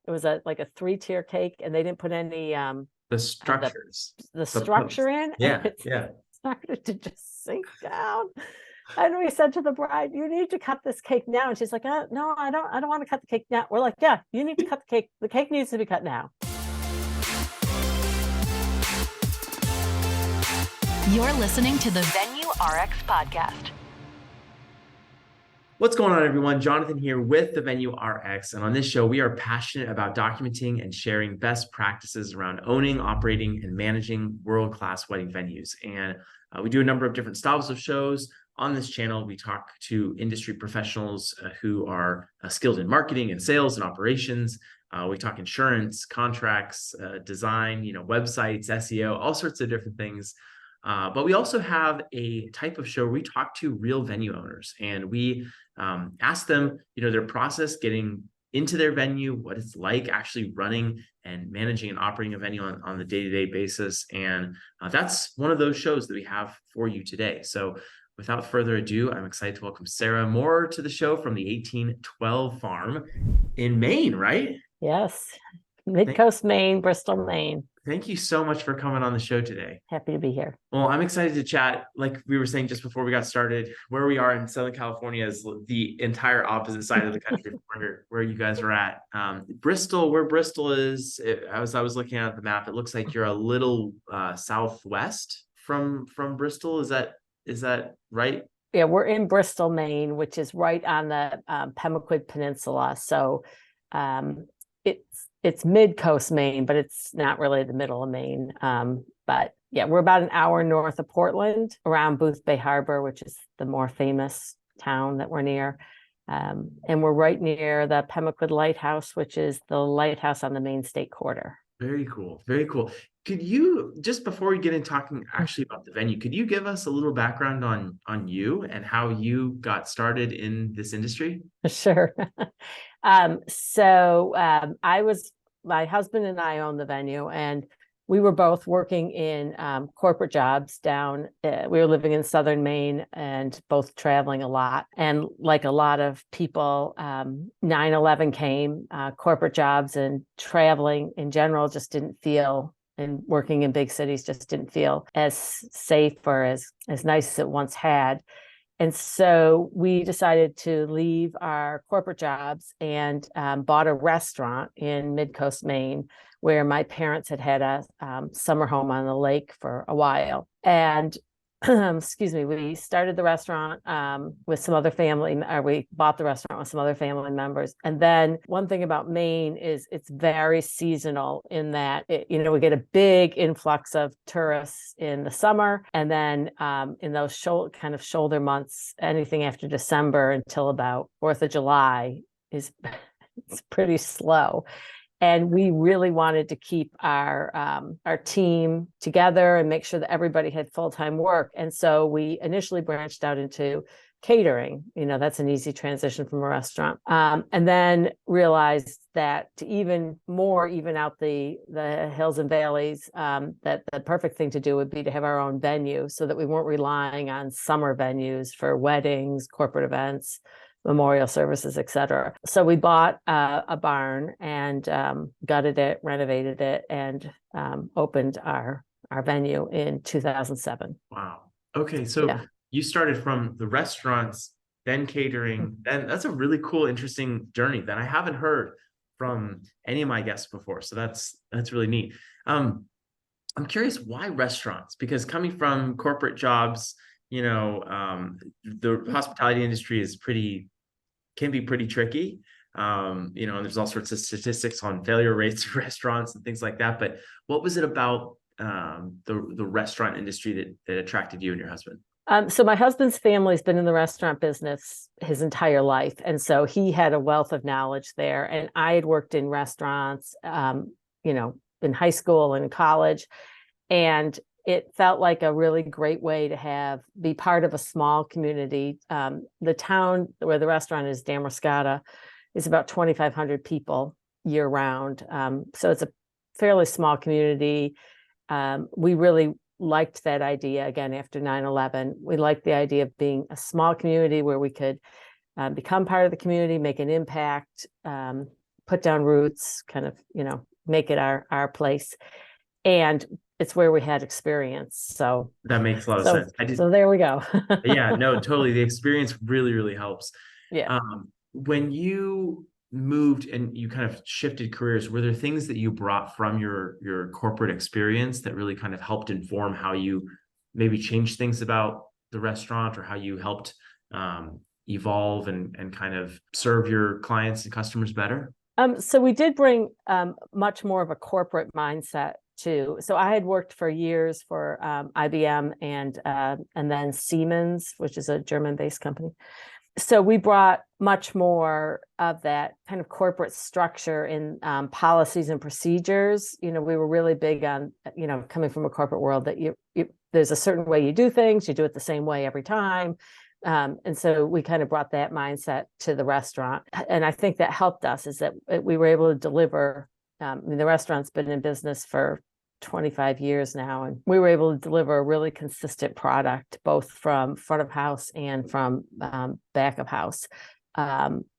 It was like a 3-tier cake, and they didn't put any The structures. the The structure post. in, and Yeah, it yeah. started to just sink down. And we said to the bride, "You need to cut this cake now." And she's like, "No, I don't want to cut the cake now." We're like, "Yeah, you need to cut the cake. The cake needs to be cut now." You're listening to the Venue RX podcast. What's going on, everyone? Jonathan here with the Venue RX. And on this show, we are passionate about documenting and sharing best practices around owning, operating, and managing world-class wedding venues. And we do a number of different styles of shows. On this channel, we talk to industry professionals who are skilled in marketing and sales and operations. We talk insurance, contracts, design, websites, SEO, all sorts of different things. But we also have a type of show where we talk to real venue owners, and we ask them, their process getting into their venue, what it's like actually running and managing and operating a venue on the day-to-day basis. And that's one of those shows that we have for you today. So without further ado, I'm excited to welcome Sarah Maurer to the show from the 1812 farm in Maine, right? Yes, Mid-Coast, Maine, Bristol, Maine. Thank you so much for coming on the show today. Happy to be here. Well, I'm excited to chat. Like we were saying just before we got started, where we are in Southern California is the entire opposite side of the country where you guys are at. Bristol, where Bristol is, as I was looking at the map, it looks like you're a little southwest from Bristol. Is that right? Yeah, we're in Bristol, Maine, which is right on the Pemaquid Peninsula. So it's mid-coast Maine, but it's not really the middle of Maine. But yeah, we're about an hour north of Portland, around Booth Bay Harbor, which is the more famous town that we're near. And we're right near the Pemaquid Lighthouse, which is the lighthouse on the Maine State Quarter. Very cool. Very cool. Could you, just before we get into talking actually about the venue, could you give us a little background on you and how you got started in this industry? Sure. My husband and I own the venue, and we were both working in corporate jobs down. We were living in southern Maine and both traveling a lot. And like a lot of people, 9/11 came, corporate jobs and traveling in general just didn't feel, and working in big cities just didn't feel as safe or as nice as it once had. And so we decided to leave our corporate jobs and bought a restaurant in Mid-Coast, Maine, where my parents had a summer home on the lake for a while. And we started the restaurant with some other we bought the restaurant with some other family members. And then one thing about Maine is it's very seasonal in that, we get a big influx of tourists in the summer. And then in those shoulder months, anything after December until about 4th of July it's pretty slow. And we really wanted to keep our team together and make sure that everybody had full-time work. And so we initially branched out into catering. That's an easy transition from a restaurant. And then realized that to even out the hills and valleys, that the perfect thing to do would be to have our own venue so that we weren't relying on summer venues for weddings, corporate events, memorial services, etc. So we bought a barn and gutted it, renovated it, and opened our venue in 2007. Wow. Okay, so yeah. You started from the restaurants, then catering, then that's a really cool, interesting journey that I haven't heard from any of my guests before. So that's really neat. I'm curious, why restaurants? Because coming from corporate jobs, the hospitality industry can be pretty tricky. And there's all sorts of statistics on failure rates of restaurants and things like that. But what was it about the restaurant industry that attracted you and your husband? So my husband's family's been in the restaurant business his entire life. And so he had a wealth of knowledge there. And I had worked in restaurants, in high school and in college. And it felt like a really great way to be part of a small community. The town where the restaurant is, Damariscotta, is about 2,500 people year round. So it's a fairly small community. We really liked that idea again after 9/11. We liked the idea of being a small community where we could become part of the community, make an impact, put down roots, kind of, make it our place. And it's where we had experience. So that makes a lot of sense. So there we go. Yeah, no, totally. The experience really, really helps. Yeah. When you moved and you kind of shifted careers, were there things that you brought from your corporate experience that really kind of helped inform how you maybe changed things about the restaurant, or how you helped evolve and kind of serve your clients and customers better? So we did bring much more of a corporate mindset too. So I had worked for years for IBM and then Siemens, which is a German-based company. So we brought much more of that kind of corporate structure in policies and procedures. We were really big on, coming from a corporate world, that there's a certain way you do things, you do it the same way every time. And so we kind of brought that mindset to the restaurant. And I think that helped us, is that we were able to deliver. The restaurant's been in business for 25 years now, and we were able to deliver a really consistent product, both from front of house and from back of house.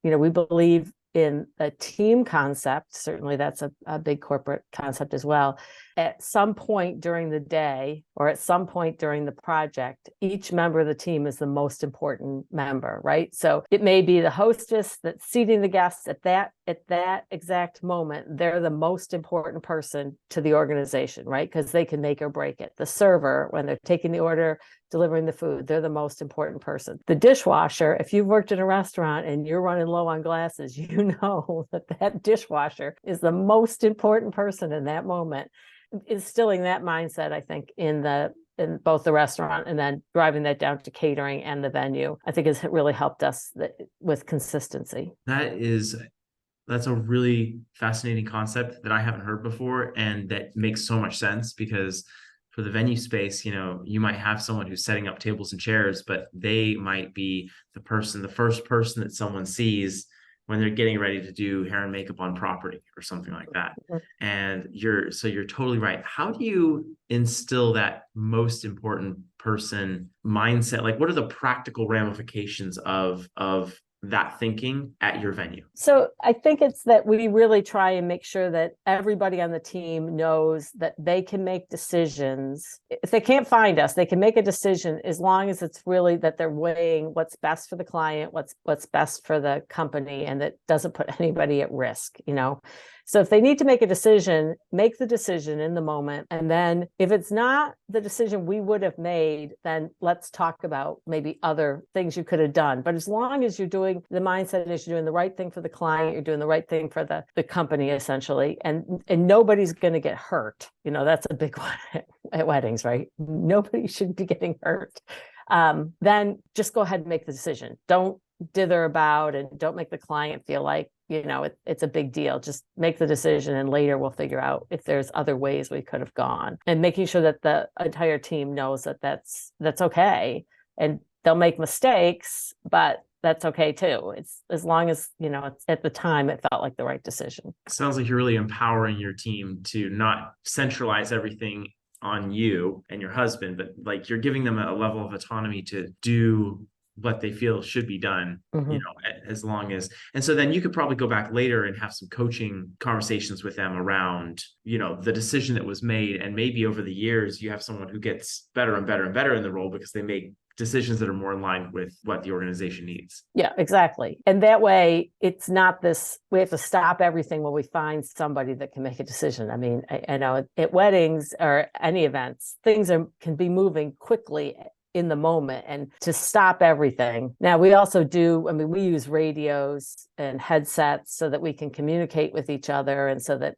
We believe in a team concept. Certainly that's a big corporate concept as well. At some point during the day, or at some point during the project, each member of the team is the most important member, right? So it may be the hostess that's seating the guests at that exact moment. They're the most important person to the organization, right? Because they can make or break it. The server, when they're taking the order, delivering the food, they're the most important person. The dishwasher, if you've worked in a restaurant and you're running low on glasses, you know that dishwasher is the most important person in that moment. Instilling that mindset, I think, in both the restaurant and then driving that down to catering and the venue, I think has really helped us with consistency. That's a really fascinating concept that I haven't heard before, and that makes so much sense, because for the venue space, you might have someone who's setting up tables and chairs, but they might be the first person that someone sees when they're getting ready to do hair and makeup on property or something like that. And you're totally right. How do you instill that most important person mindset? Like, what are the practical ramifications of that thinking at your venue? So I think it's that we really try and make sure that everybody on the team knows that they can make decisions. If they can't find us, they can make a decision, as long as it's really that they're weighing what's best for the client, what's best for the company, and that doesn't put anybody at risk, So if they need to make a decision, make the decision in the moment. And then if it's not the decision we would have made, then let's talk about maybe other things you could have done. But as long as you're doing, the mindset is you're doing the right thing for the client, you're doing the right thing for the company, essentially, and nobody's going to get hurt. That's a big one at weddings, right? Nobody should be getting hurt. Then just go ahead and make the decision. Don't dither about, and don't make the client feel like, it's a big deal. Just make the decision, and later we'll figure out if there's other ways we could have gone. And making sure that the entire team knows that that's okay, and they'll make mistakes, but that's okay too. It's as long as, it's, at the time it felt like the right decision. Sounds like you're really empowering your team to not centralize everything on you and your husband, but like you're giving them a level of autonomy to do what they feel should be done, as long as, and so then you could probably go back later and have some coaching conversations with them around, the decision that was made. And maybe over the years, you have someone who gets better and better and better in the role because they make decisions that are more in line with what the organization needs. Yeah, exactly. And that way it's not this, we have to stop everything when we find somebody that can make a decision. I mean, I know at weddings or any events, things can be moving quickly in the moment, and to stop everything. Now we also we use radios and headsets so that we can communicate with each other, and so that,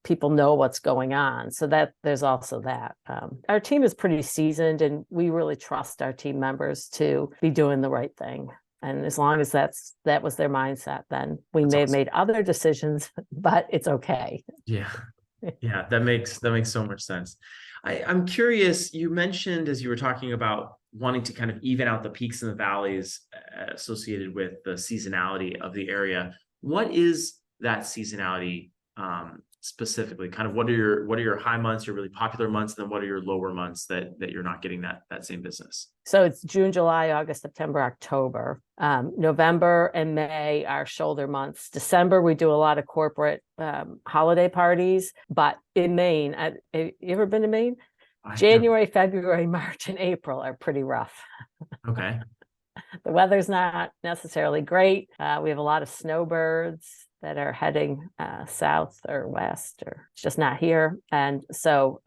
people know what's going on. So that there's also that. Our team is pretty seasoned, and we really trust our team members to be doing the right thing. And as long as that was their mindset, then we may have made other decisions, but it's okay. Yeah. Yeah, that makes so much sense. I'm curious, you mentioned, as you were talking about wanting to kind of even out the peaks and the valleys associated with the seasonality of the area. What is that seasonality specifically? Kind of what are your high months, your really popular months, and then what are your lower months that you're not getting that same business? So it's June, July, August, September, October. November and May are shoulder months. December, we do a lot of corporate holiday parties. But in Maine, you ever been to Maine? January, February, March, and April are pretty rough. Okay. The weather's not necessarily great. We have a lot of snowbirds that are heading south or west, or it's just not here. And so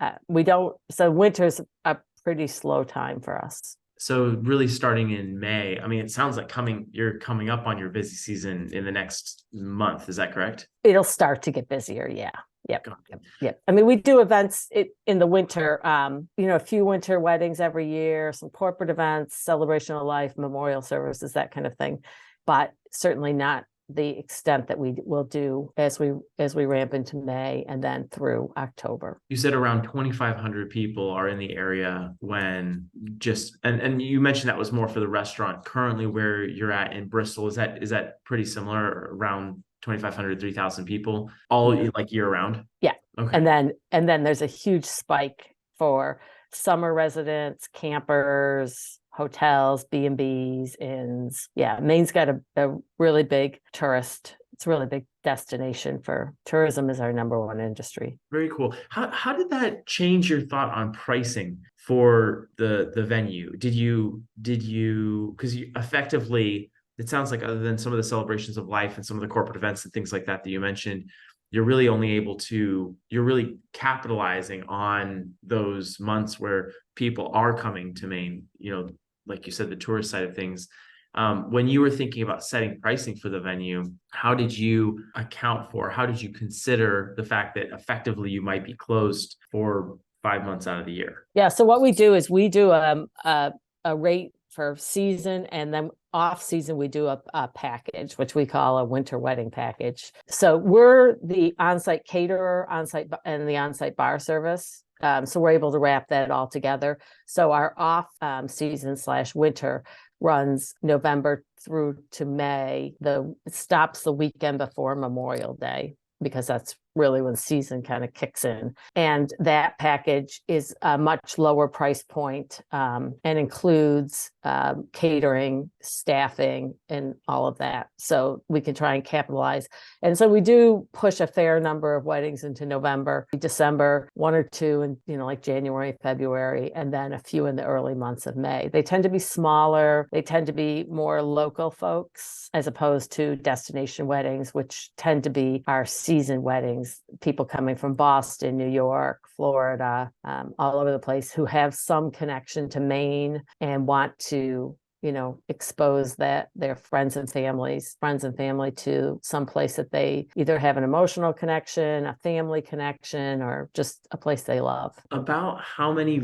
so winter's a pretty slow time for us. So really starting in May, I mean, it sounds like you're coming up on your busy season in the next month. Is that correct? It'll start to get busier. Yeah. Yep. I mean, we do events in the winter, a few winter weddings every year, some corporate events, celebration of life, memorial services, that kind of thing, but certainly not the extent that we will do as we ramp into May and then through October. You said around 2,500 people are in the area when and you mentioned that was more for the restaurant. Currently where you're at in Bristol, is that pretty similar, around 2,500, 3,000 people, all like year round? Yeah. Okay. And then there's a huge spike for summer residents, campers, hotels, B&Bs, inns. Yeah, Maine's got a really big it's a really big destination for tourism, is our number one industry. Very cool. How did that change your thought on pricing for the venue? Did you because you effectively, it sounds like other than some of the celebrations of life and some of the corporate events and things like that you mentioned, you're really capitalizing on those months where people are coming to Maine, like you said, the tourist side of things. When you were thinking about setting pricing for the venue, how did you consider the fact that effectively you might be closed for 5 months out of the year? Yeah. So what we do is we do a rate for season, and then off season we do a package, which we call a winter wedding package. So we're the on-site caterer, and the on-site bar service. So we're able to wrap that all together. So our off season / winter runs November through to May. It stops the weekend before Memorial Day, because that's really when season kind of kicks in. And that package is a much lower price point, and includes catering, staffing, and all of that. So we can try and capitalize. And so we do push a fair number of weddings into November, December, 1 or 2, and like January, February, and then a few in the early months of May. They tend to be smaller. They tend to be more local folks, as opposed to destination weddings, which tend to be our season weddings. People coming from Boston, New York, Florida, all over the place, who have some connection to Maine and want to, expose their friends and family to some place that they either have an emotional connection, a family connection, or just a place they love. About how many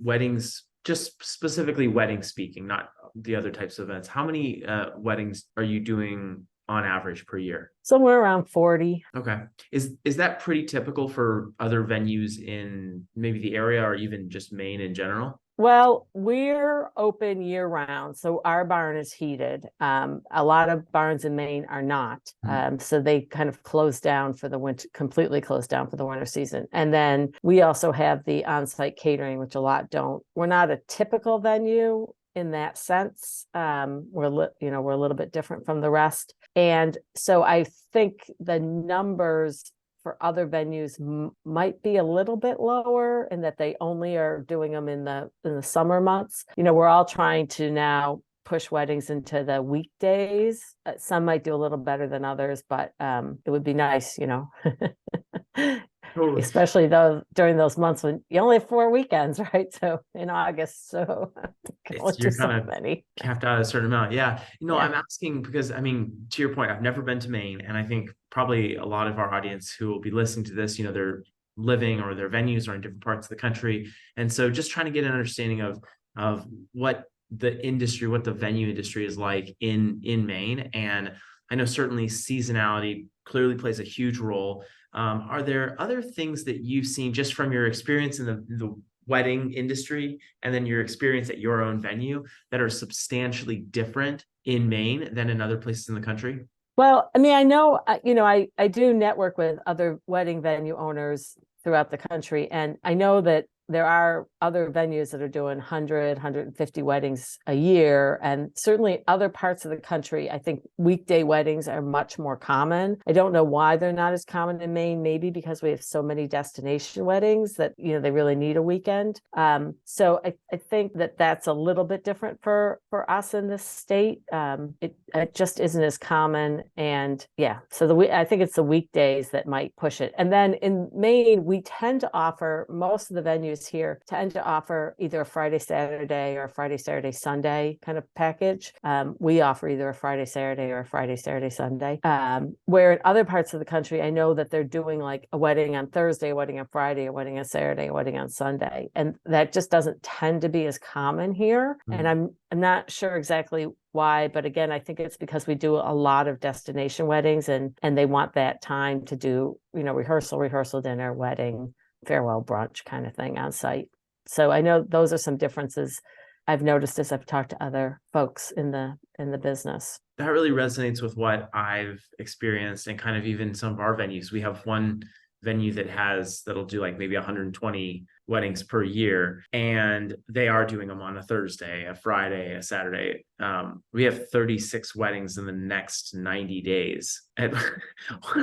weddings, just specifically weddings speaking, not the other types of events, how many weddings are you doing on average per year? Somewhere around 40. Okay. Is that pretty typical for other venues in maybe the area, or even just Maine in general? Well, we're open year round, so our barn is heated. A lot of barns in Maine are not. So they kind of close down for the winter, completely close down for the winter season. And then we also have the on-site catering, which a lot don't. We're not a typical venue in that sense. We're a little bit different from the rest. And so I think the numbers for other venues might be a little bit lower, in that they only are doing them in the summer months. We're all trying to now push weddings into the weekdays. Some might do a little better than others, but it would be nice, Totally. Especially during those months when you only have 4 weekends, right? So in August, so You're kind of capped out at a certain amount. Yeah. I'm asking because, I mean, to your point, I've never been to Maine, and I think probably a lot of our audience who will be listening to this, they're living, or their venues are in different parts of the country. And so just trying to get an understanding of what the venue industry is like in Maine. And I know certainly seasonality clearly plays a huge role. Are there other things that you've seen just from your experience in the wedding industry, and then your experience at your own venue, that are substantially different in Maine than in other places in the country? Well, I mean, I know, I do network with other wedding venue owners throughout the country, and I know that there are other venues that are doing 100, 150 weddings a year. And certainly other parts of the country, I think weekday weddings are much more common. I don't know why they're not as common in Maine, maybe because we have so many destination weddings that, they really need a weekend. So I think that that's a little bit different for us in this state. It just isn't as common. And yeah, so I think it's the weekdays that might push it. And then in Maine, we tend to offer, most of the venues here tend to offer either a Friday, Saturday or a Friday, Saturday, Sunday kind of package. We offer either a Friday, Saturday or a Friday, Saturday, Sunday. Where in other parts of the country, I know that they're doing like a wedding on Thursday, a wedding on Friday, a wedding on Saturday, a wedding on Sunday. And that just doesn't tend to be as common here. And I'm not sure exactly why, but again, I think it's because we do a lot of destination weddings and they want that time to do, rehearsal, dinner, wedding, farewell brunch kind of thing on site. So I know those are some differences I've noticed as I've talked to other folks in the business. That really resonates with what I've experienced and kind of even some of our venues. We have one venue that'll do like maybe 120 weddings per year, and they are doing them on a Thursday, a Friday, a Saturday. We have 36 weddings in the next 90 days at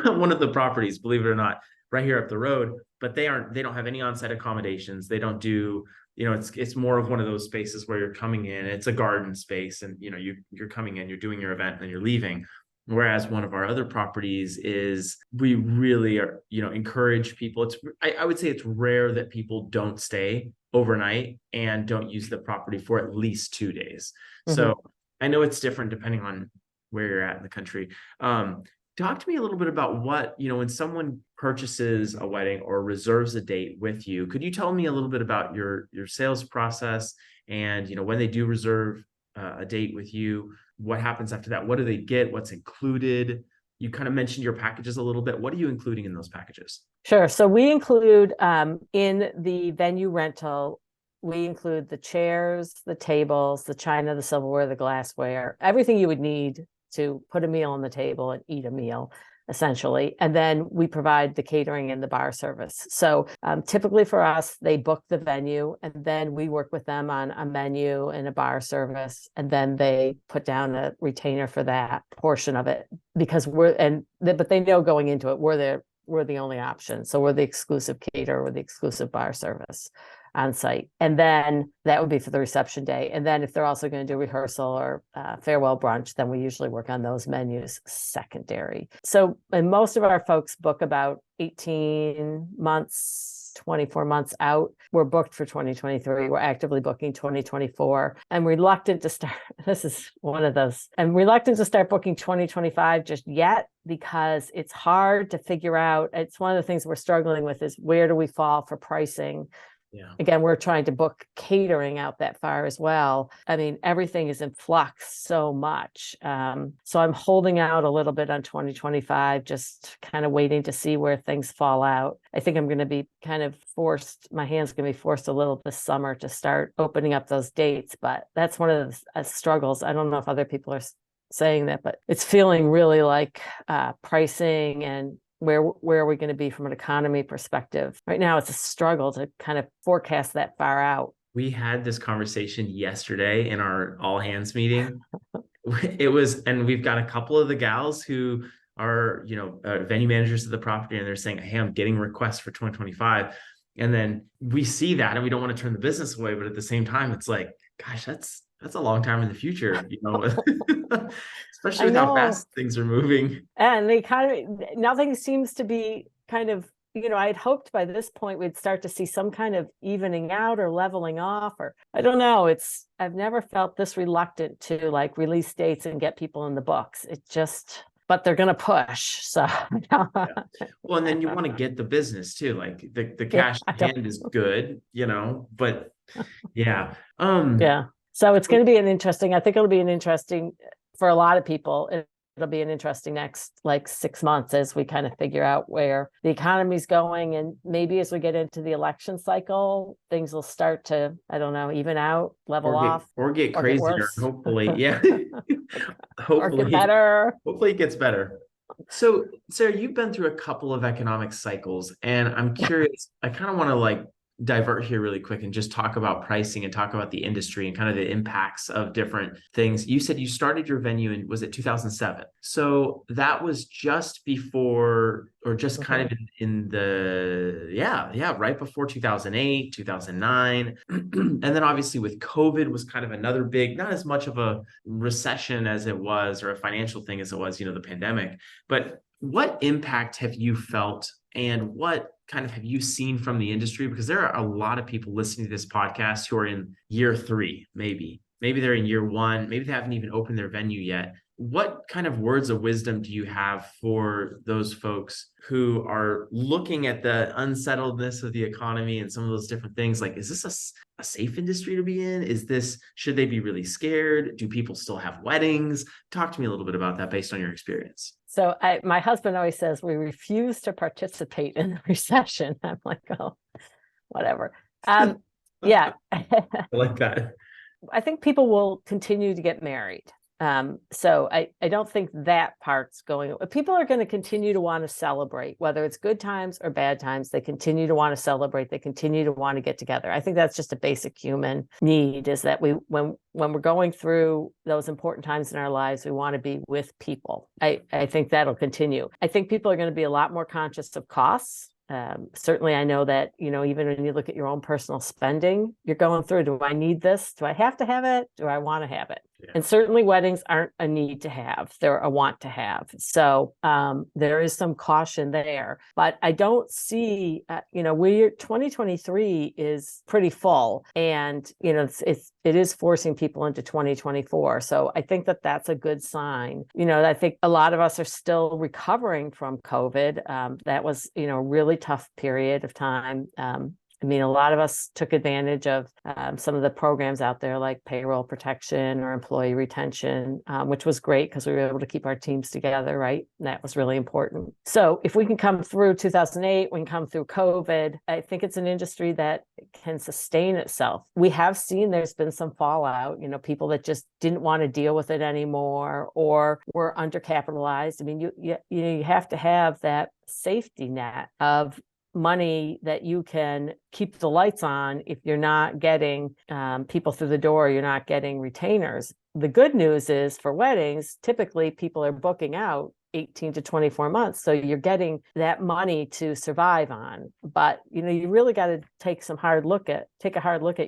one of the properties, believe it or not, right here up the road. But they don't have any on-site accommodations. They don't do, it's more of one of those spaces where you're coming in, it's a garden space, and you're coming in, you're doing your event, and then you're leaving. Whereas one of our other properties is, we really are, encourage people. I would say it's rare that people don't stay overnight and don't use the property for at least 2 days. Mm-hmm. So I know it's different depending on where you're at in the country. Talk to me a little bit about what, when someone purchases a wedding or reserves a date with you, could you tell me a little bit about your sales process and, when they do reserve a date with you, what happens after that? What do they get? What's included? You kind of mentioned your packages a little bit. What are you including in those packages? Sure. So we include in the venue rental, we include the chairs, the tables, the china, the silverware, the glassware, everything you would need to put a meal on the table and eat a meal, essentially. And then we provide the catering and the bar service. So typically for us, they book the venue and then we work with them on a menu and a bar service. And then they put down a retainer for that portion of it because but they know going into it, we're the only option. So we're the exclusive caterer, we're the exclusive bar service on site. And then that would be for the reception day. And then if they're also going to do rehearsal or farewell brunch, then we usually work on those menus secondary. So, and most of our folks book about 18 months, 24 months out. We're booked for 2023. We're actively booking 2024 and reluctant to start. This is one of those. And reluctant to start booking 2025 just yet because it's hard to figure out. It's one of the things we're struggling with is where do we fall for pricing? Yeah. Again, we're trying to book catering out that far as well. I mean, everything is in flux so much. So I'm holding out a little bit on 2025, just kind of waiting to see where things fall out. I think I'm going to be kind of my hand's going to be forced a little this summer to start opening up those dates. But that's one of the struggles. I don't know if other people are saying that, but it's feeling really like pricing and where are we going to be from an economy perspective? Right now, it's a struggle to kind of forecast that far out. We had this conversation yesterday in our all hands meeting. And we've got a couple of the gals who are, venue managers of the property, and they're saying, hey, I'm getting requests for 2025. And then we see that and we don't want to turn the business away. But at the same time, it's like, gosh, that's a long time in the future, especially with how fast things are moving. And the economy, nothing seems to be kind of, I'd hoped by this point we'd start to see some kind of evening out or leveling off, or I don't know. I've never felt this reluctant to like release dates and get people in the books. But they're going to push. So, yeah. Well, and then you want to get the business too. Like the cash in hand is good, but yeah. Yeah. So it's going to be I think it'll be an interesting for a lot of people. it'll be an interesting next like 6 months as we kind of figure out where the economy's going. And maybe as we get into the election cycle, things will start to, I don't know, even out, level off. Or get or get crazier. worse. Hopefully. Yeah. Or get better. Hopefully it gets better. So, Sarah, you've been through a couple of economic cycles, and I'm curious, I kind of want to like divert here really quick and just talk about pricing and talk about the industry and kind of the impacts of different things. You said you started your venue in, was it 2007? So that was just before, or just kind of in the, right before 2008, 2009. And then obviously with COVID was kind of another big, not as much of a recession as it was, or a financial thing as it was, the pandemic. But what impact have you felt, and what kind of have you seen from the industry? Because there are a lot of people listening to this podcast who are in year 3, maybe they're in year 1, maybe they haven't even opened their venue yet. What kind of words of wisdom do you have for those folks who are looking at the unsettledness of the economy and some of those different things? Like, is this a safe industry to be in? Should they be really scared? Do people still have weddings? Talk to me a little bit about that based on your experience. So my husband always says we refuse to participate in the recession. I'm like, oh, whatever. Yeah. I like that. I think people will continue to get married. So I don't think that part's going. People are going to continue to want to celebrate, whether it's good times or bad times. They continue to want to celebrate. They continue to want to get together. I think that's just a basic human need, is that when we're going through those important times in our lives, we want to be with people. I think that'll continue. I think people are going to be a lot more conscious of costs. Certainly, I know that, even when you look at your own personal spending, you're going through, do I need this? Do I have to have it? Do I want to have it? Yeah. And certainly weddings aren't a need to have, they're a want to have. So there is some caution there, but I don't see, 2023 is pretty full, and, it is forcing people into 2024. So I think that that's a good sign. I think a lot of us are still recovering from COVID. That was, a really tough period of time. A lot of us took advantage of some of the programs out there like payroll protection or employee retention, which was great because we were able to keep our teams together, right? And that was really important. So if we can come through 2008, we can come through COVID, I think it's an industry that can sustain itself. We have seen there's been some fallout, people that just didn't want to deal with it anymore or were undercapitalized. You have to have that safety net of money that you can keep the lights on if you're not getting people through the door, you're not getting retainers. The good news is for weddings, typically people are booking out 18 to 24 months. So you're getting that money to survive on. But, you really got to take a hard look at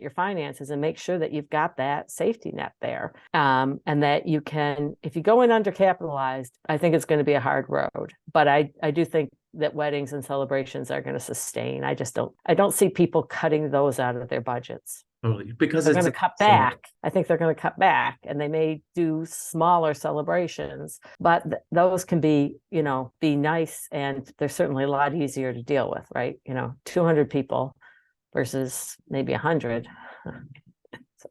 your finances and make sure that you've got that safety net there. And that you can, if you go in undercapitalized, I think it's going to be a hard road. But I do think that weddings and celebrations are going to sustain. I don't see people cutting those out of their budgets. Totally. Because they're going to cut back. I think they're going to cut back, and they may do smaller celebrations, but those can be, be nice, and they're certainly a lot easier to deal with, right? 200 people versus maybe 100. So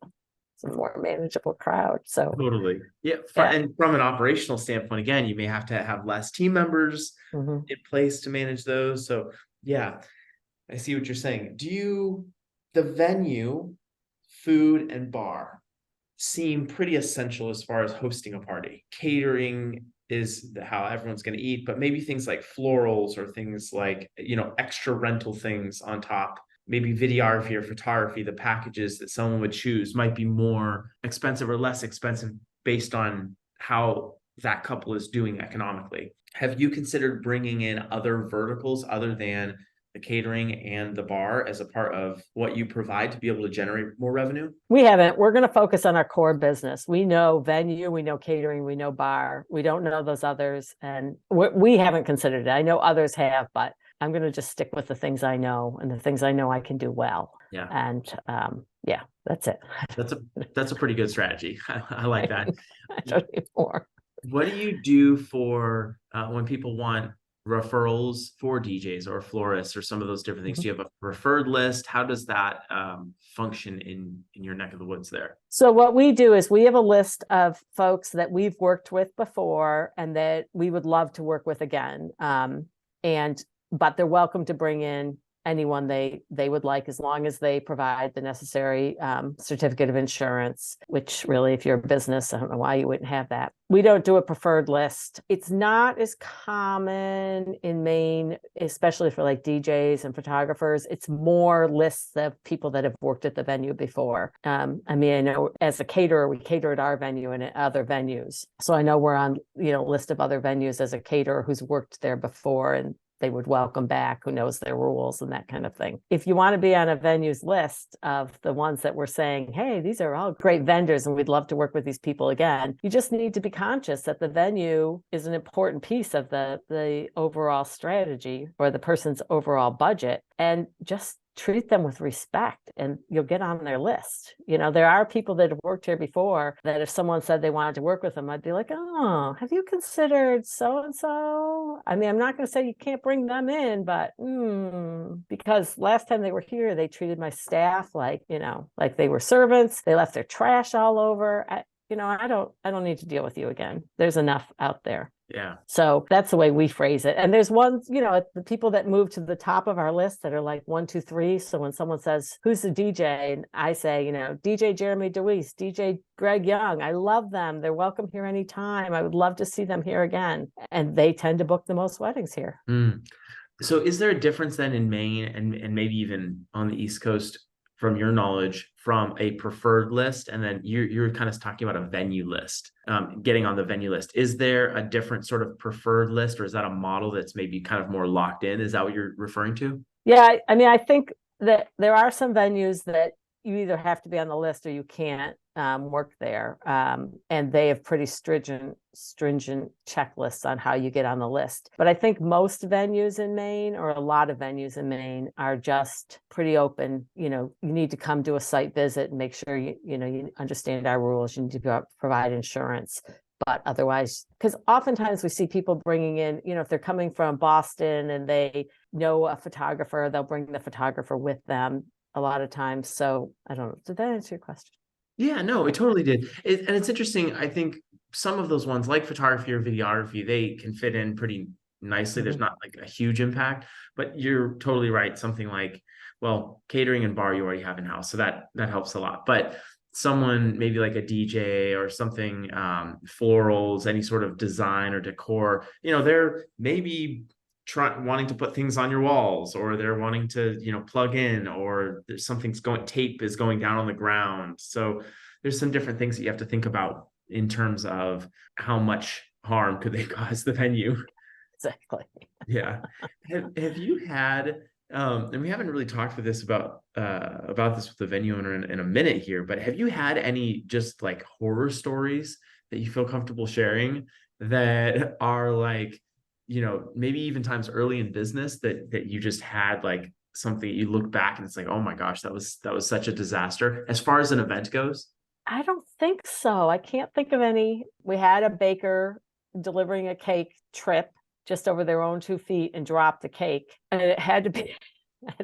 it's a more manageable crowd. So totally. Yeah. And from an operational standpoint, again, you may have to have less team members in place to manage those. So yeah, I see what you're saying. The venue, food, and bar seem pretty essential as far as hosting a party. Catering is how everyone's going to eat, but maybe things like florals or things like, extra rental things on top, maybe videography or photography, the packages that someone would choose might be more expensive or less expensive based on how that couple is doing economically. Have you considered bringing in other verticals other than the catering and the bar as a part of what you provide to be able to generate more revenue? We haven't. We're going to focus on our core business. We know venue, we know catering, we know bar. We don't know those others, and we haven't considered it. I know others have, but I'm going to just stick with the things I know and the things I know I can do well. Yeah. And that's it. That's a pretty good strategy. I like that. I don't need more. What do you do for when people want referrals for DJs or florists or some of those different things? Do you have a preferred list? How does that function in your neck of the woods there? So what we do is we have a list of folks that we've worked with before and that we would love to work with again. But they're welcome to bring in anyone they would like, as long as they provide the necessary certificate of insurance, which really, if you're a business, I don't know why you wouldn't have that. We don't do a preferred list. It's not as common in Maine, especially for like DJs and photographers. It's more lists of people that have worked at the venue before. I mean, I know as a caterer, we cater at our venue and at other venues. So I know we're on, list of other venues as a caterer who's worked there before, and they would welcome back, who knows their rules and that kind of thing. If you want to be on a venue's list of the ones that we're saying, hey, these are all great vendors and we'd love to work with these people again, you just need to be conscious that the venue is an important piece of the overall strategy or the person's overall budget, and just treat them with respect and you'll get on their list. There are people that have worked here before that if someone said they wanted to work with them, I'd be like, oh, have you considered so-and-so? I mean, I'm not going to say you can't bring them in, but because last time they were here, they treated my staff like they were servants. They left their trash all over. I don't need to deal with you again. There's enough out there. Yeah. So that's the way we phrase it. And there's ones, the people that move to the top of our list that are like 1, 2, 3. So when someone says, who's the DJ? And I say, DJ Jeremy DeWeese, DJ Greg Young. I love them. They're welcome here anytime. I would love to see them here again. And they tend to book the most weddings here. So is there a difference then in Maine and maybe even on the East Coast, from your knowledge, from a preferred list, and then you're kind of talking about a venue list, getting on the venue list? Is there a different sort of preferred list, or is that a model that's maybe kind of more locked in? Is that what you're referring to? Yeah, I mean, I think that there are some venues that you either have to be on the list or you can't work there. And they have pretty stringent checklists on how you get on the list. But I think most venues in Maine, or a lot of venues in Maine, are just pretty open. You need to come do a site visit and make sure you understand our rules. You need to provide insurance. But otherwise, because oftentimes we see people bringing in, if they're coming from Boston and they know a photographer, they'll bring the photographer with them a lot of times. So I don't know. Did that answer your question? Yeah, no, it totally did. And it's interesting. I think some of those ones, like photography or videography, they can fit in pretty nicely. There's not like a huge impact, but you're totally right. Something like, well, catering and bar you already have in-house, so that helps a lot. But someone maybe like a DJ or something, florals, any sort of design or decor, they're maybe wanting to put things on your walls, or they're wanting to plug in, or there's tape is going down on the ground. So there's some different things that you have to think about in terms of how much harm could they cause the venue. Exactly. Yeah. Have you had and we haven't really talked about this with the venue owner in a minute here, but have you had any just like horror stories that you feel comfortable sharing that are like, maybe even times early in business that you just had like something you look back and it's like, oh my gosh, that was such a disaster as far as an event goes? I don't think so. I can't think of any. We had a baker delivering a cake trip just over their own 2 feet and dropped the cake, and it had to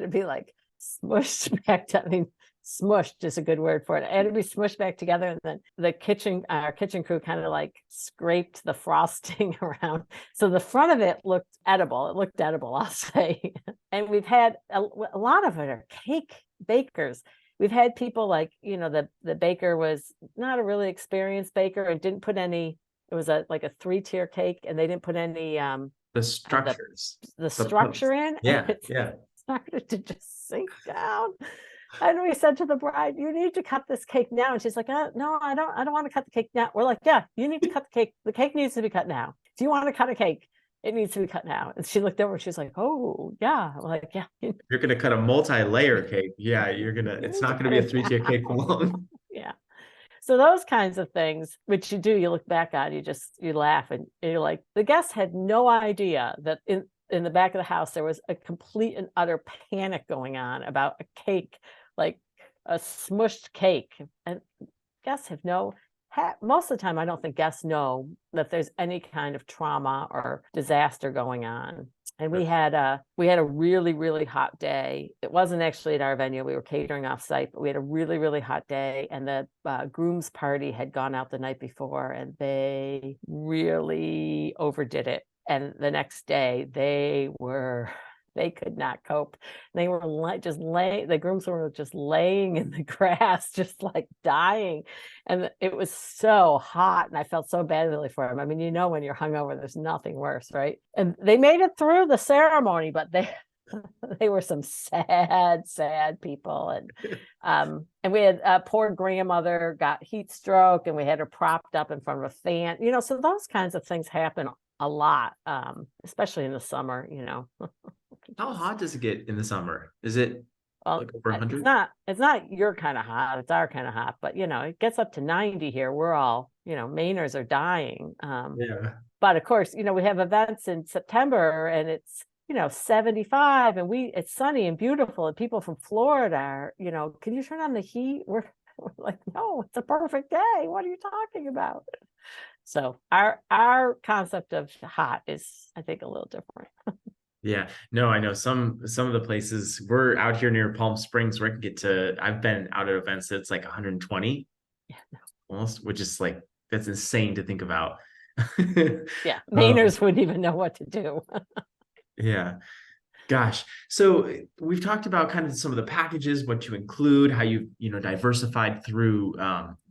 be like smushed back to, smushed is a good word for it. It had to be smushed back together, and then our kitchen crew kind of like scraped the frosting around. So the front of it looked edible. It looked edible, I'll say. And we've had a lot of it are cake bakers. We've had people like, the baker was not a really experienced baker and didn't put any, it was like a 3-tier cake, and they didn't put any the structures, the structure in. Yeah. It started to just sink down. And we said to the bride, you need to cut this cake now. And she's like, no, I don't want to cut the cake now. We're like, yeah, you need to cut the cake. The cake needs to be cut now. If you want to cut a cake, it needs to be cut now. And she looked over and she's like, oh yeah. I'm like, yeah. You're going to cut a multi-layer cake. Yeah. It's not going to be a 3-tier cake for long. Yeah. So those kinds of things, which you look back on, you laugh, and you're like, the guests had no idea that in the back of the house, there was a complete and utter panic going on about a cake, like a smushed cake. And guests most of the time, I don't think guests know that there's any kind of trauma or disaster going on. And we had a really, really hot day. It wasn't actually at our venue. We were catering off site, but we had a really, really hot day. And the groom's party had gone out the night before, and they really overdid it. And the next day they could not cope. They were the grooms were just laying in the grass, just like dying. And it was so hot. And I felt so badly for them. I mean, when you're hungover, there's nothing worse, right? And they made it through the ceremony, but they were some sad, sad people. And we had a poor grandmother got heat stroke, and we had her propped up in front of a fan, so those kinds of things happen a lot, especially in the summer, How hot does it get in the summer? Is it like over 100? It's not your kind of hot, it's our kind of hot, but it gets up to 90 here. We're all, Mainers are dying. Yeah. But of course, we have events in September, and it's 75, and it's sunny and beautiful, and people from Florida are, can you turn on the heat? We're like, no, it's a perfect day. What are you talking about? So our concept of hot is, I think, a little different. Yeah, no, I know some of the places we're out here near Palm Springs where I can get to. I've been out at events that's like 120, Yeah, almost, which is like, that's insane to think about. Yeah, Mainers wouldn't even know what to do. Yeah. Gosh. So we've talked about kind of some of the packages, what you include, how you diversified through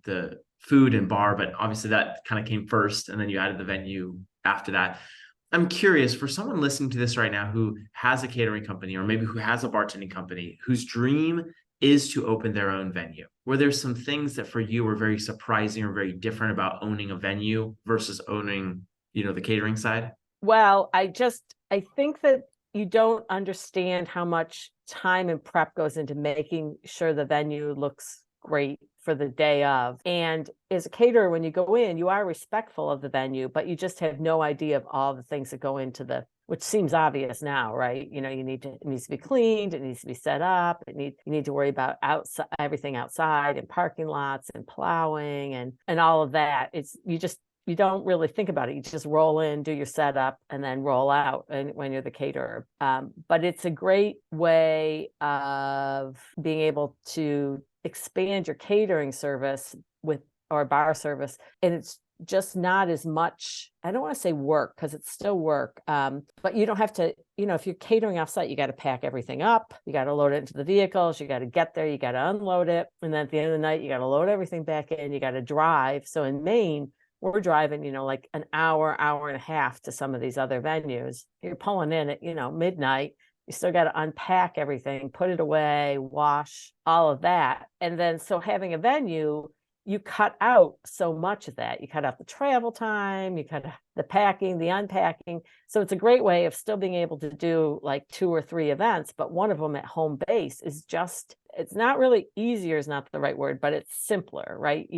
the food and bar, but obviously that kind of came first, and then you added the venue after that. I'm curious, for someone listening to this right now who has a catering company, or maybe who has a bartending company, whose dream is to open their own venue, were there some things that for you were very surprising or very different about owning a venue versus owning, the catering side? Well, I think that you don't understand how much time and prep goes into making sure the venue looks great for the day of. And as a caterer, when you go in, you are respectful of the venue, but you just have no idea of all the things that go into which seems obvious now, right? it needs to be cleaned, it needs to be set up, you need to worry about everything outside, and parking lots, and plowing, and all of that. You don't really think about it. You just roll in, do your setup, and then roll out, and when you're the caterer. But it's a great way of being able to expand your catering service or bar service. And it's just not as much, I don't want to say work, because it's still work. But you don't have to, if you're catering off site, you got to pack everything up. You got to load it into the vehicles. You got to get there. You got to unload it. And then at the end of the night, you got to load everything back in. You got to drive. So in Maine, we're driving, like an hour and a half to some of these other venues. You're pulling in at, midnight. You still got to unpack everything, put it away, wash, all of that. And then, so having a venue, you cut out so much of that. You cut out the travel time, you cut out the packing, the unpacking. So it's a great way of still being able to do like 2 or 3 events, but one of them at home base is just, it's not really easier is not the right word, but it's simpler, right?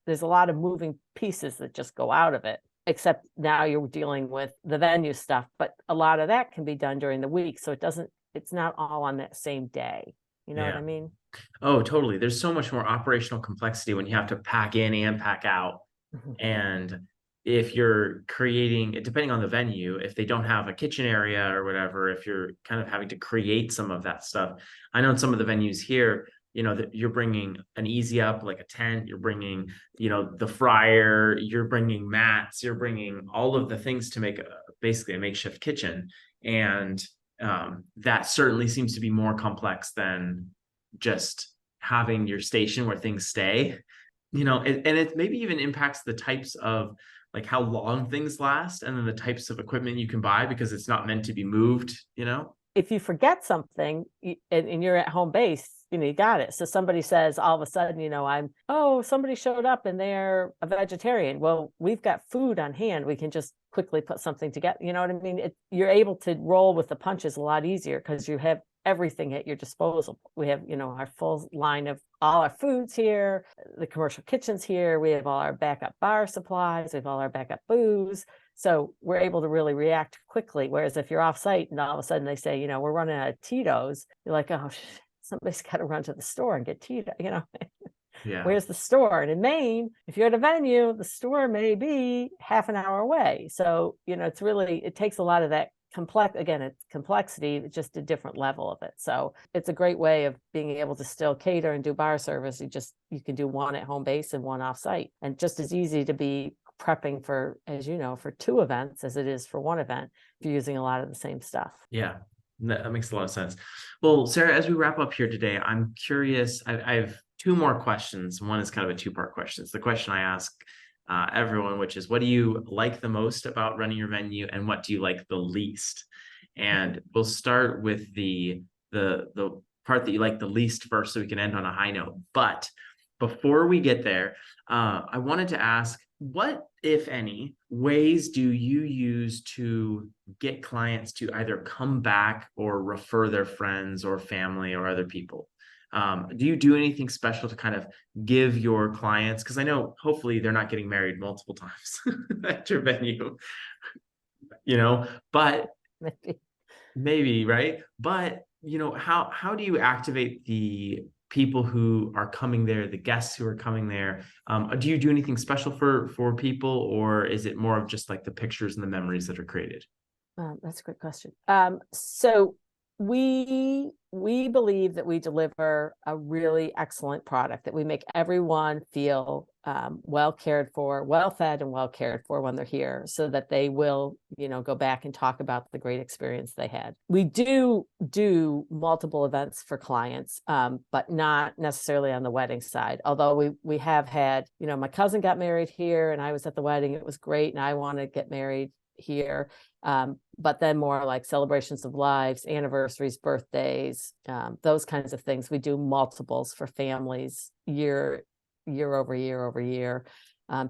There's a lot of moving pieces that just go out of it, except now you're dealing with the venue stuff, but a lot of that can be done during the week. So it's not all on that same day. You know what I mean? Oh, totally. There's so much more operational complexity when you have to pack in and pack out. And if you're creating, depending on the venue, if they don't have a kitchen area or whatever, if you're kind of having to create some of that stuff. I know in some of the venues here, that you're bringing an easy up, like a tent, you're bringing, the fryer, you're bringing mats, you're bringing all of the things to make basically a makeshift kitchen. And that certainly seems to be more complex than just having your station where things stay, and it maybe even impacts the types of, like, how long things last, and then the types of equipment you can buy, because it's not meant to be moved. If you forget something and you're at home base, you got it. So somebody says all of a sudden, somebody showed up and they're a vegetarian. Well, we've got food on hand. We can just quickly put something together. You know what I mean? You're able to roll with the punches a lot easier because you have everything at your disposal. We have, our full line of all our foods here, the commercial kitchens here. We have all our backup bar supplies. We have all our backup booze. So we're able to really react quickly. Whereas if you're off site and all of a sudden they say, we're running out of Tito's, you're like, oh, somebody's got to run to the store and get Tito, Yeah. Where's the store? And in Maine, if you're at a venue, the store may be half an hour away. So, it's really, it takes a lot of that it's complexity, it's just a different level of it. So it's a great way of being able to still cater and do bar service. You can do one at home base and one off site, and just as easy to be prepping for, as you know, for 2 events as it is for 1 event if you're using a lot of the same stuff. Yeah, that makes a lot of sense. Well, Sarah, as we wrap up here today, I'm curious. I have 2 more questions. One is kind of a 2-part question. It's the question I ask everyone, which is, what do you like the most about running your venue, and what do you like the least? And we'll start with the part that you like the least first, so we can end on a high note. But before we get there, I wanted to ask, what, if any, ways do you use to get clients to either come back or refer their friends or family or other people? Do you do anything special to kind of give your clients, because I know hopefully they're not getting married multiple times at your venue, but maybe, right? But, how do you activate the people who are coming there, the guests who are coming there? Do you do anything special for people, or is it more of just like the pictures and the memories that are created? That's a great question. So we believe that we deliver a really excellent product, that we make everyone feel well cared for, well fed, and well cared for when they're here, so that they will, go back and talk about the great experience they had. We do multiple events for clients, but not necessarily on the wedding side. Although we have had, my cousin got married here, and I was at the wedding. It was great, and I want to get married here. But then more like celebrations of lives, anniversaries, birthdays, those kinds of things. We do multiples for families year over year.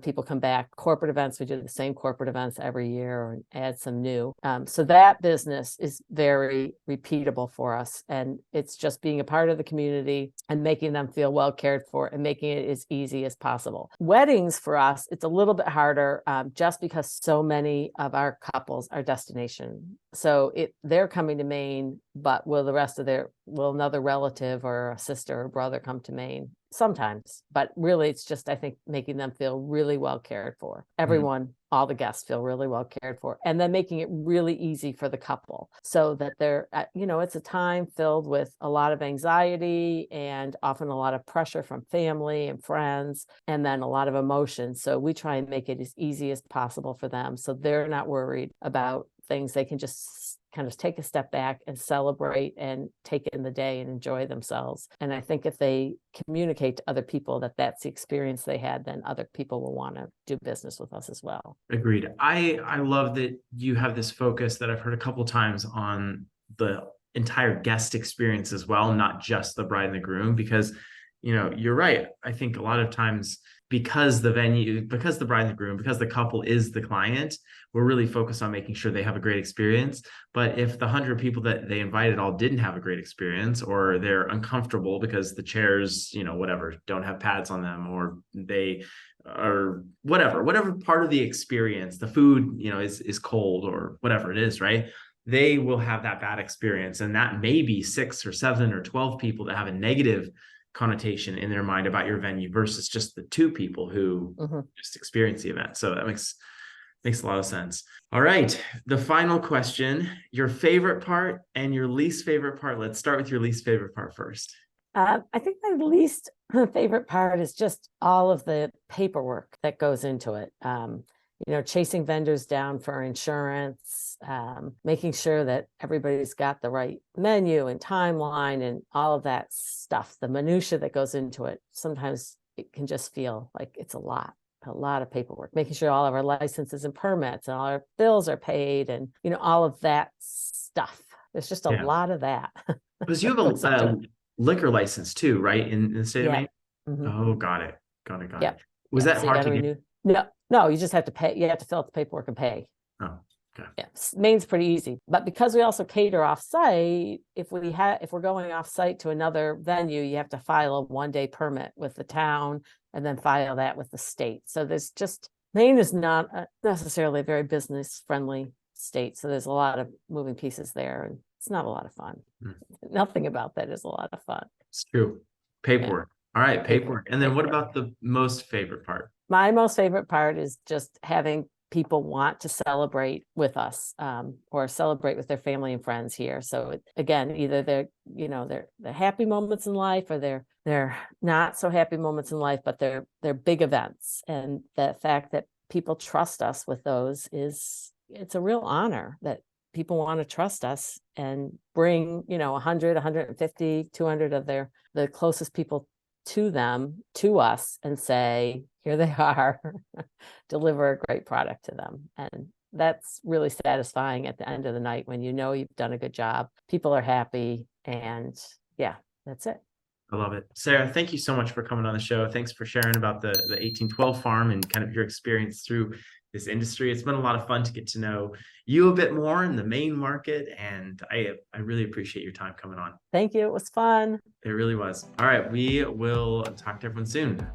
People come back. Corporate events, we do the same corporate events every year and add some new. So that business is very repeatable for us. And it's just being a part of the community and making them feel well cared for and making it as easy as possible. Weddings for us, it's a little bit harder just because so many of our couples are destination. So they're coming to Maine, but will another relative or a sister or brother come to Maine? Sometimes, but really it's just, I think, making them feel really well cared for. Everyone, all the guests feel really well cared for, and then making it really easy for the couple, so that they're, it's a time filled with a lot of anxiety and often a lot of pressure from family and friends, and then a lot of emotion. So we try and make it as easy as possible for them, so they're not worried about things. They can just kind of take a step back and celebrate and take in the day and enjoy themselves. And I think if they communicate to other people that that's the experience they had, then other people will want to do business with us as well. Agreed. I love that you have this focus that I've heard a couple times on the entire guest experience as well, not just the bride and the groom, because, you're right. I think a lot of times, because the bride and the groom, because the couple is the client, we're really focused on making sure they have a great experience. But if the 100 people that they invited all didn't have a great experience, or they're uncomfortable because the chairs, whatever, don't have pads on them, or they are whatever part of the experience, the food, is cold, or whatever it is, right? They will have that bad experience. And that may be 6 or 7 or 12 people that have a negative connotation in their mind about your venue versus just the 2 people who just experience the event. So that makes a lot of sense. All right. The final question, your favorite part and your least favorite part. Let's start with your least favorite part first. I think my least favorite part is just all of the paperwork that goes into it. Chasing vendors down for insurance, making sure that everybody's got the right menu and timeline and all of that stuff, the minutia that goes into it. Sometimes it can just feel like it's a lot of paperwork, making sure all of our licenses and permits and all our bills are paid, and, all of that stuff. There's just a lot of that. Because you have a liquor license too, right? In the state of Maine? Oh, got it. Yeah. Was that hard to get? No, you just have to pay. You have to fill out the paperwork and pay. Oh, okay. Yeah, Maine's pretty easy, but because we also cater off-site, if we're going off-site to another venue, you have to file a 1-day permit with the town and then file that with the state. So Maine is not necessarily a very business-friendly state, so there's a lot of moving pieces there, and it's not a lot of fun. Nothing about that is a lot of fun. It's true. Paperwork. All right, Paperwork. paperwork. And then what about the most favorite part? My most favorite part is just having people want to celebrate with us, or celebrate with their family and friends here. So again, either they're happy moments in life, or they're not so happy moments in life, but they're big events. And the fact that people trust us with those it's a real honor that people want to trust us and bring 100, 150, 200 of the closest people to us and say, here they are, deliver a great product to them. And that's really satisfying at the end of the night when you've done a good job, people are happy, and yeah, that's it. I love it. Sarah, thank you so much for coming on the show. Thanks for sharing about the 1812 farm and kind of your experience through this industry. It's been a lot of fun to get to know you a bit more in the Maine market, and I really appreciate your time coming on. Thank you. It was fun. It really was. All right, we will talk to everyone soon.